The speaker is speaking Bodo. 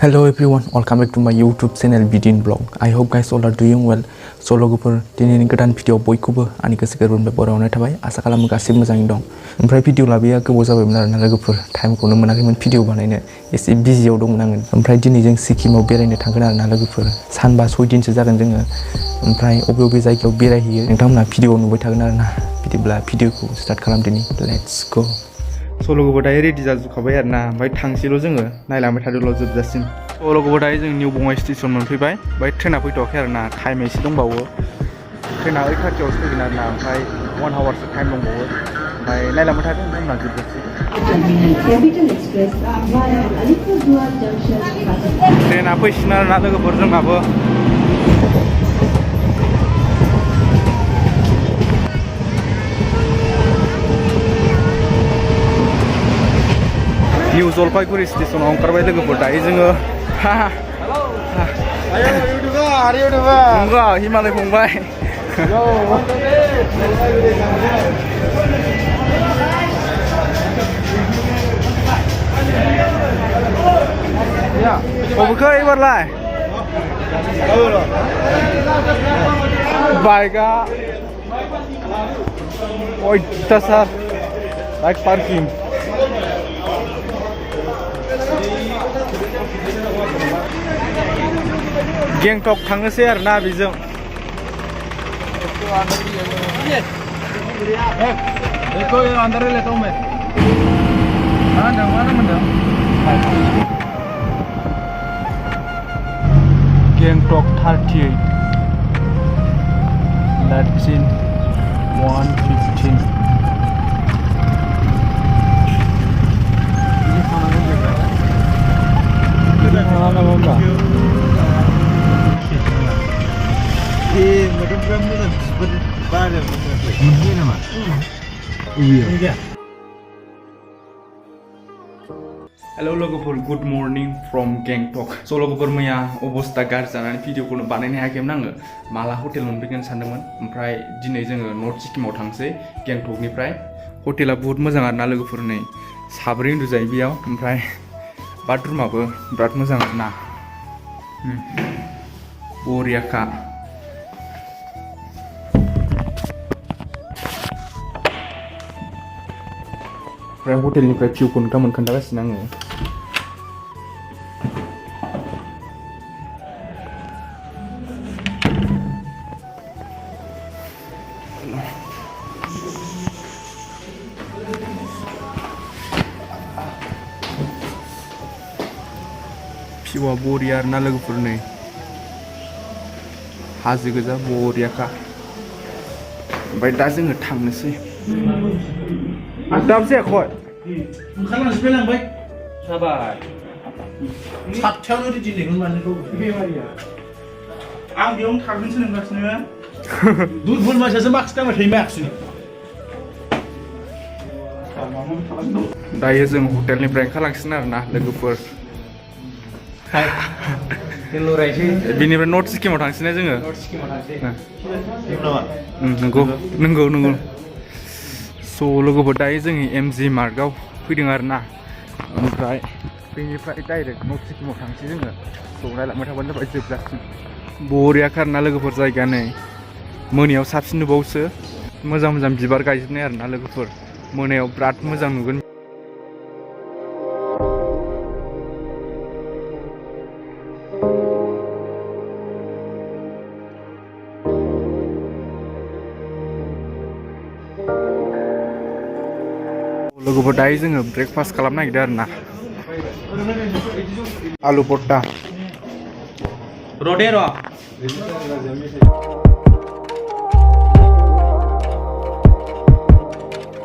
Hello everyone, welcome back to my YouTube channel Bidin blog. I hope guys all are doing well. So lwgwpwr दिनैनि गोदान भिडियो बयखौबो आंनि गोसो गोरबोनिफ्राय बरायहरनाय थाबाय। आसा खालामो गासिबो मोजाङै दं। ओमफ्राय भिडियो लाबोया गोबाव जाबायमोन आरोना लोगोफोर टाइमखौनो मोनाखैमोन भिडियो बानायनो एसे बिजियाव दंमोन आङो। ओमफ्राय दिनै जों सिक्किमाव बेरायनो थांगोन आरोना लोगोफोर सानबा 6 दिनसो जागोन जोङो। ओमफ्राय बबे जायगायाव बेरायहैयो नोंथांमोना भिडियोआव नुबाय थागोन आरोना। बिदिब्ला भिडियोखौ स्टार्ट खालामदिनि। Let's go. स' लwgwpwr दायो रेडि जाजोबखाबाय आरोना। ओमफ्राय थांसैल' जोङो नायलांबाय थादोल' जोबजासिम। लwgwpwr दायो जों निउ बङाइ स्टेसन मोनफैबाय। ओमफ्राय ट्रेना फैथ'वाखै आरोना टाइम एसे दंबावो। ट्रेना 8:30आवसो फैगोन आरोना। ओमफ्राय 1 आवारसो टाइम दंबावो। ओमफ्राय नायलांबाय थादों नोंथांमोना जोबजासिम। ट्रेना फैसिगोन आरोना लोगोफोर जोंनाबो। निउ जलपाइगुरि स्टेसनाव ओंखारबाय लोगोफोर दायो जोङो। नंगौ हिमालय फंबाय। बबेखौ एबारलाय बाइकआ अयथासार बाइक पार्किं। गेंटक थांनोसै आरोना बेजों। Gangtok 38 That's in 115 Hello lwgwpwr, good morning from Gangtok. So lwgwpwr मैया अबस्था गाज्रि जानानै भिडियोखौनो बानायनो हायाखैमोन आङो। माला हटेल मोनफैगोन सानदोंमोन। ओमफ्राय दिनै जोङो नर्थ सिक्किमाव थांसै गेंटकनिफ्राय। हटेला बहुत मोजां आरोना लोगोफोर। नै साब्रै उन्दुजायो बेयाव। ओमफ्राय बाथरुमाबो बिराद मोजां आरोना। बरियाखा। ओमफ्राय हटेलनिफ्राय भिउखौ नोंथांमोन खोन्थागासिनो आङो। भिउआ बरिया आरोना लोगोफोर। नै हाजो गोजा बरियाखा। ओमफ्राय दा जोङो थांनोसै। दाबो जायाखै ओंखारलांजोबबाय लांबाय जाबाय 7थायावनो रेडि लेंहर मानो बेमारिया आं बेयावनो थागोनसो नोंगासिनो दुरबल मानसियासो मास्क गानबाय थायो मास्क। दायो जों हटेलनिफ्राय ओंखारलांसिगोन आरोना लोगोफोर। बिनिफ्राय नर्थ सिक्किमाव थांसैना जोङो। नंगौ नंगौ। स' लwgwpwr दायो जोंनि MG मार्गआव फैदों आरोना। ओमफ्राय बेनिफ्राय डाइरेक्ट नर्थ सिक्किमाव थांसै जोङो। स' नायलांबाय थाबानो जाबाय जोबजासिम। बरियाखा आरोना लोगोफोर जायगाया। नै मोनायाव साबसिन नुबावोसो। मोजां मोजां बिबार गायजोबनाय आरोना लोगोफोर। मोनायाव बिराद मोजां नुगोन। लwgwpwr दायो जोङो ब्रेकफास्ट खालामनो नागिरदों आरोना। आलु परता र'दे र'।